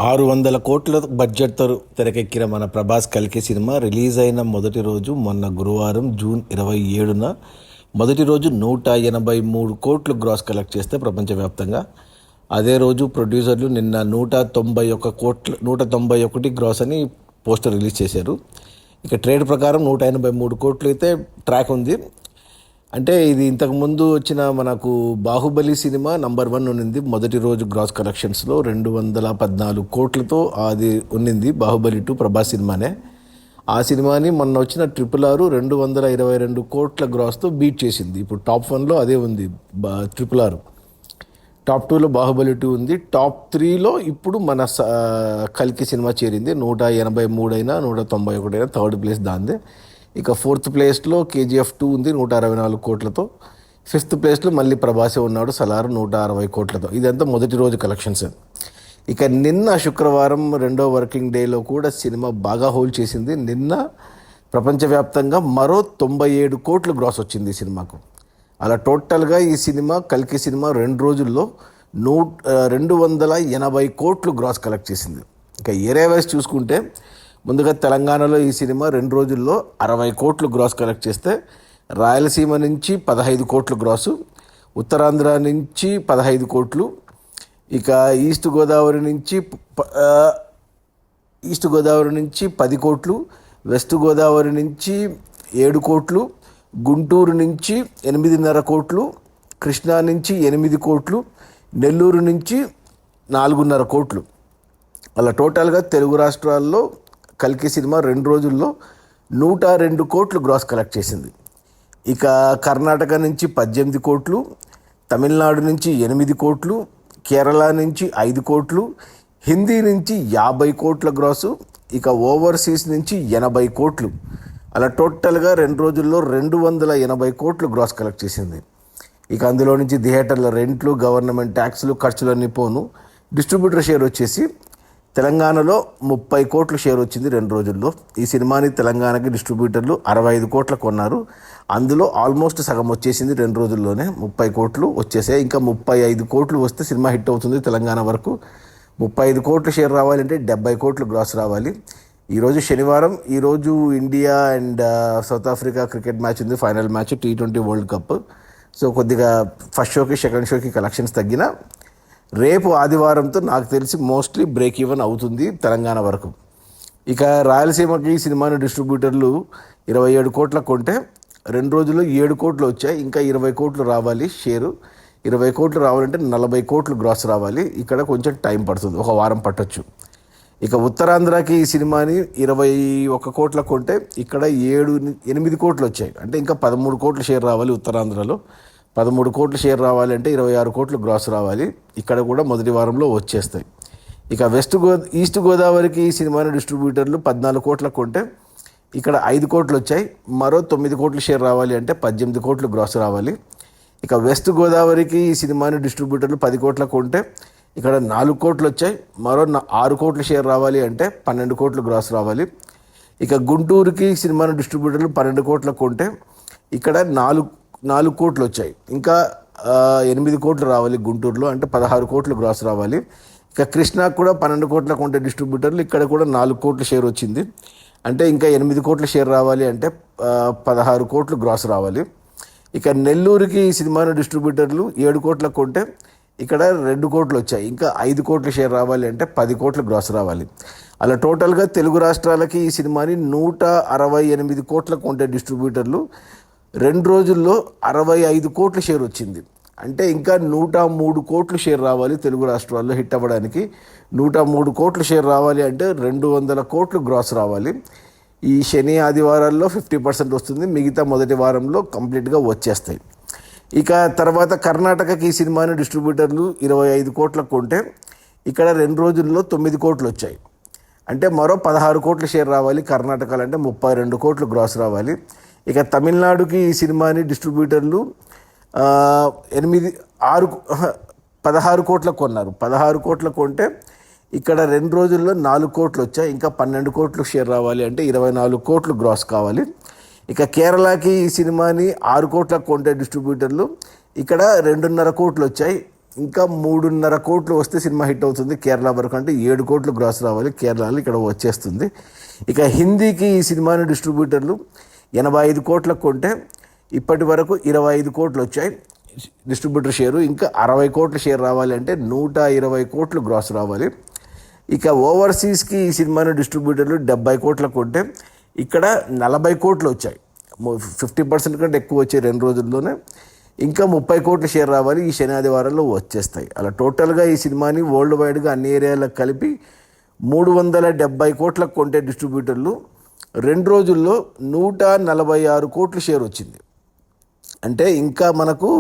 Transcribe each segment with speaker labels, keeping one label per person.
Speaker 1: 600 కోట్ల బడ్జెట్తో తెరకెక్కిన మన ప్రభాస్ కల్కి సినిమా రిలీజ్ అయిన మొదటి రోజు మొన్న గురువారం జూన్ 27న మొదటి రోజు 183 కోట్లు గ్రాస్ కలెక్ట్ చేస్తే ప్రపంచవ్యాప్తంగా అదే రోజు ప్రొడ్యూసర్లు నిన్న 191 గ్రాస్ అని పోస్టర్ రిలీజ్ చేశారు. ఇక ట్రేడ్ ప్రకారం 183 కోట్లు అయితే ట్రాక్ ఉంది. అంటే ఇది ఇంతకుముందు వచ్చిన మనకు బాహుబలి సినిమా నంబర్ 1 ఉన్నింది. మొదటి రోజు గ్రాస్ కలెక్షన్స్లో 214 కోట్లతో అది ఉన్నింది. బాహుబలి 2 ప్రభాస్ సినిమానే. ఆ సినిమాని మొన్న వచ్చిన RRR 222 కోట్ల గ్రాస్తో బీట్ చేసింది. ఇప్పుడు టాప్ 1లో అదే ఉంది RRR. టాప్ 2లో బాహుబలి 2 ఉంది. టాప్ 3లో ఇప్పుడు మన కల్కి సినిమా చేరింది. 183 అయినా 191 అయినా థర్డ్ ప్లేస్ దాందే. ఇక 4th ప్లేస్లో KGF 2 ఉంది 164 కోట్లతో. 5th ప్లేస్లో మళ్ళీ ప్రభాసే ఉన్నాడు సలార్ 160 కోట్లతో. ఇదంతా మొదటి రోజు కలెక్షన్స్. ఇక నిన్న శుక్రవారం రెండో వర్కింగ్ డేలో కూడా సినిమా బాగా హోల్డ్ చేసింది. నిన్న ప్రపంచవ్యాప్తంగా మరో 97 కోట్లు గ్రాస్ వచ్చింది ఈ సినిమాకు. అలా టోటల్గా ఈ సినిమా కల్కి సినిమా 2 రోజుల్లో 280 కోట్లు గ్రాస్ కలెక్ట్ చేసింది. ఇక ఏరియా వైజ్ చూసుకుంటే ముందుగా తెలంగాణలో ఈ సినిమా 2 రోజుల్లో 60 కోట్లు గ్రాస్ కలెక్ట్ చేస్తే రాయలసీమ నుంచి 15 కోట్లు గ్రాసు, ఉత్తరాంధ్ర నుంచి 15 కోట్లు, ఇక ఈస్ట్ గోదావరి నుంచి 10 కోట్లు, వెస్ట్ గోదావరి నుంచి 7 కోట్లు, గుంటూరు నుంచి 8.5 కోట్లు, కృష్ణా నుంచి 8 కోట్లు, నెల్లూరు నుంచి 4.5 కోట్లు. అలా టోటల్గా తెలుగు రాష్ట్రాల్లో కల్కి సినిమా 2 రోజుల్లో 102 కోట్లు గ్రాస్ కలెక్ట్ చేసింది. ఇక కర్ణాటక నుంచి 18 కోట్లు, తమిళనాడు నుంచి 8 కోట్లు, కేరళ నుంచి 5 కోట్లు, హిందీ నుంచి 50 కోట్ల గ్రాసు, ఇక ఓవర్సీస్ నుంచి 80 కోట్లు. అలా టోటల్గా 2 రోజుల్లో 280 కోట్లు గ్రాస్ కలెక్ట్ చేసింది. ఇక అందులో నుంచి థియేటర్ల రెంట్లు, గవర్నమెంట్ ట్యాక్స్లు, ఖర్చులన్నీ పోను. డిస్ట్రిబ్యూటర్ షేర్ వచ్చేసి తెలంగాణలో 30 కోట్ల షేర్ వచ్చింది 2 రోజుల్లో. ఈ సినిమాని తెలంగాణకి డిస్ట్రిబ్యూటర్లు 65 కోట్ల కొన్నారు. అందులో ఆల్మోస్ట్ సగం వచ్చేసింది 2 రోజుల్లోనే. 30 కోట్లు వచ్చేసాయి. ఇంకా 35 కోట్లు వస్తే సినిమా హిట్ అవుతుంది తెలంగాణ వరకు. 35 కోట్ల షేర్ రావాలంటే 70 కోట్లు గ్రాస్ రావాలి. ఈరోజు శనివారం. ఈరోజు India and South Africa cricket match ఉంది, final match T20 world cup. So కొద్దిగా ఫస్ట్ షోకి సెకండ్ షోకి కలెక్షన్స్ తగ్గిన రేపు ఆదివారంతో నాకు తెలిసి మోస్ట్లీ బ్రేక్ ఈవెన్ అవుతుంది తెలంగాణ వరకు. ఇక రాయలసీమకి ఈ సినిమాని డిస్ట్రిబ్యూటర్లు 27 కోట్ల కొంటే 2 రోజుల్లో 7 కోట్లు వచ్చాయి. ఇంకా 20 కోట్లు రావాలి షేరు. 20 కోట్లు రావాలంటే 40 కోట్లు గ్రాస్ రావాలి. ఇక్కడ కొంచెం టైం పడుతుంది, ఒక వారం పట్టొచ్చు. ఇక ఉత్తరాంధ్రకి ఈ సినిమాని 21 కోట్ల కొంటే ఇక్కడ 8 కోట్లు వచ్చాయి. అంటే ఇంకా 13 కోట్ల షేర్ రావాలి ఉత్తరాంధ్రలో. 13 కోట్ల షేర్ రావాలంటే 26 కోట్లు గ్రాస్ రావాలి. ఇక్కడ కూడా మొదటి వారంలో వచ్చేస్తాయి. ఇక ఈస్ట్ గోదావరికి ఈ సినిమాని డిస్ట్రిబ్యూటర్లు 14 కోట్ల కొంటే ఇక్కడ 5 కోట్లు వచ్చాయి. మరో 9 కోట్ల షేర్ రావాలి అంటే 18 కోట్లు గ్రాస్ రావాలి. ఇక వెస్ట్ గోదావరికి ఈ సినిమాని డిస్ట్రిబ్యూటర్లు 10 కోట్ల కొంటే ఇక్కడ 4 కోట్లు వచ్చాయి. మరో 6 కోట్ల షేర్ రావాలి అంటే 12 కోట్లు గ్రాస్ రావాలి. ఇక గుంటూరుకి సినిమాని డిస్ట్రిబ్యూటర్లు 12 కోట్ల కొంటే ఇక్కడ 4 కోట్లు వచ్చాయి. ఇంకా 8 కోట్లు రావాలి గుంటూరులో, అంటే 16 కోట్లు గ్రాస్ రావాలి. ఇక కృష్ణాకు కూడా 12 కోట్ల కొంటే డిస్ట్రిబ్యూటర్లు ఇక్కడ కూడా 4 కోట్ల షేర్ వచ్చింది. అంటే ఇంకా 8 కోట్ల షేర్ రావాలి అంటే 16 కోట్లు గ్రాస్ రావాలి. ఇక నెల్లూరుకి ఈ సినిమాను డిస్ట్రిబ్యూటర్లు 7 కోట్ల కొంటే ఇక్కడ 2 కోట్లు వచ్చాయి. ఇంకా 5 కోట్ల షేర్ రావాలి అంటే 10 కోట్ల గ్రాస్ రావాలి. అలా టోటల్గా తెలుగు రాష్ట్రాలకి ఈ సినిమాని 168 కోట్ల కొంటే డిస్ట్రిబ్యూటర్లు 2 రోజుల్లో 65 కోట్ల షేర్ వచ్చింది. అంటే ఇంకా 103 కోట్ల షేర్ రావాలి తెలుగు రాష్ట్రాల్లో హిట్ అవ్వడానికి. 103 కోట్ల షేర్ రావాలి అంటే 200 కోట్లు గ్రాస్ రావాలి. ఈ శని ఆదివారాల్లో 50% వస్తుంది. మిగతా మొదటి వారంలో కంప్లీట్గా వచ్చేస్తాయి. ఇక తర్వాత కర్ణాటకకి ఈ సినిమాని డిస్ట్రిబ్యూటర్లు 25 కోట్ల కొంటే ఇక్కడ 2 రోజుల్లో 9 కోట్లు వచ్చాయి. అంటే మరో 16 కోట్ల షేర్ రావాలి. కర్ణాటకలో అంటే 32 కోట్లు గ్రాస్ రావాలి. ఇక తమిళనాడుకి ఈ సినిమాని డిస్ట్రిబ్యూటర్లు 16 కోట్ల కొన్నారు. 16 కోట్ల కొంటే ఇక్కడ 2 రోజుల్లో 4 కోట్లు వచ్చాయి. ఇంకా 12 కోట్లు షేర్ రావాలి అంటే 24 కోట్లు గ్రాస్ కావాలి. ఇక కేరళకి ఈ సినిమాని 6 కోట్ల కొంటే డిస్ట్రిబ్యూటర్లు ఇక్కడ 2.5 కోట్లు వచ్చాయి. ఇంకా 3.5 కోట్లు వస్తే సినిమా హిట్ అవుతుంది. కేరళ వరకు అంటే 7 కోట్లు గ్రాస్ రావాలి. కేరళలో ఇక్కడ వచ్చేస్తుంది. ఇక హిందీకి ఈ సినిమాని డిస్ట్రిబ్యూటర్లు 85 కోట్లకు కొంటే ఇప్పటి వరకు 25 కోట్లు వచ్చాయి డిస్ట్రిబ్యూటర్ షేరు. ఇంకా 60 కోట్ల షేర్ రావాలి అంటే 120 కోట్లు గ్రాస్ రావాలి. ఇక ఓవర్సీస్కి ఈ సినిమాని డిస్ట్రిబ్యూటర్లు 70 కోట్లకు కొంటే ఇక్కడ 40 కోట్లు వచ్చాయి. 50% కంటే ఎక్కువ వచ్చాయి 2 రోజుల్లోనే. ఇంకా 30 కోట్ల షేర్ రావాలి. ఈ శని ఆదివారాల్లో వచ్చేస్తాయి. అలా టోటల్గా ఈ సినిమాని వరల్డ్ వైడ్గా అన్ని ఏరియాలకు కలిపి 370 కోట్లకు కొంటే డిస్ట్రిబ్యూటర్లు 2 రోజుల్లో 146 కోట్ల షేర్ వచ్చింది. అంటే ఇంకా మనకు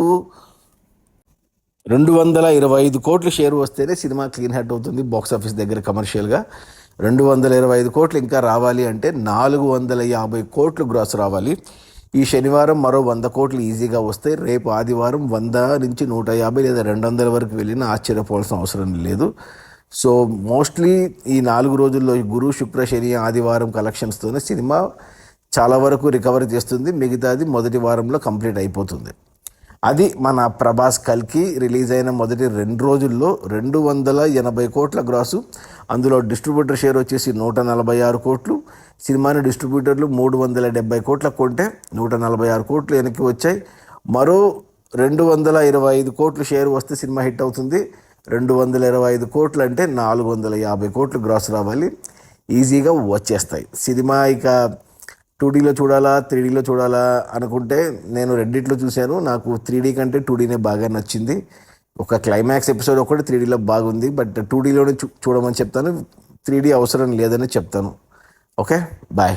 Speaker 1: 225 కోట్ల షేర్ వస్తేనే సినిమా క్లీన్ హిట్ అవుతుంది బాక్సాఫీస్ దగ్గర కమర్షియల్గా. 225 కోట్లు ఇంకా రావాలి అంటే 450 కోట్లు గ్రాస్ రావాలి. ఈ శనివారం మరో 100 కోట్లు ఈజీగా వస్తాయి. రేపు ఆదివారం 100 నుంచి 150 లేదా 200 వరకు వెళ్ళినా ఆశ్చర్యపోవాల్సిన అవసరం లేదు. సో మోస్ట్లీ ఈ 4 రోజుల్లో గురు శుక్ర శని ఆదివారం కలెక్షన్స్తోనే సినిమా చాలా వరకు రికవర్ చేస్తుంది. మిగతాది మొదటి వారంలో కంప్లీట్ అయిపోతుంది. అది మన ప్రభాస్ కల్కి రిలీజ్ అయిన మొదటి 2 రోజుల్లో 280 కోట్ల గ్రాసు. అందులో డిస్ట్రిబ్యూటర్ షేర్ వచ్చేసి 146 కోట్లు. సినిమాని డిస్ట్రిబ్యూటర్లు 370 కోట్లకు కొంటే 146 కోట్లు వెనక్కి వచ్చాయి. మరో 225 కోట్లు షేర్ వస్తే సినిమా హిట్ అవుతుంది. 225 కోట్లు అంటే 450 కోట్లు గ్రాస్ రావాలి. ఈజీగా వచ్చేస్తాయి. సినిమా ఇక 2Dలో చూడాలా 3Dలో చూడాలా అనుకుంటే నేను రెండిట్లో చూశాను. నాకు 3D కంటే 2Dనే బాగా నచ్చింది. ఒక క్లైమాక్స్ ఎపిసోడ్ ఒకటి 3Dలో బాగుంది. బట్ 2Dలోనే చూడమని చెప్తాను. 3D అవసరం లేదని చెప్తాను. Okay, bye.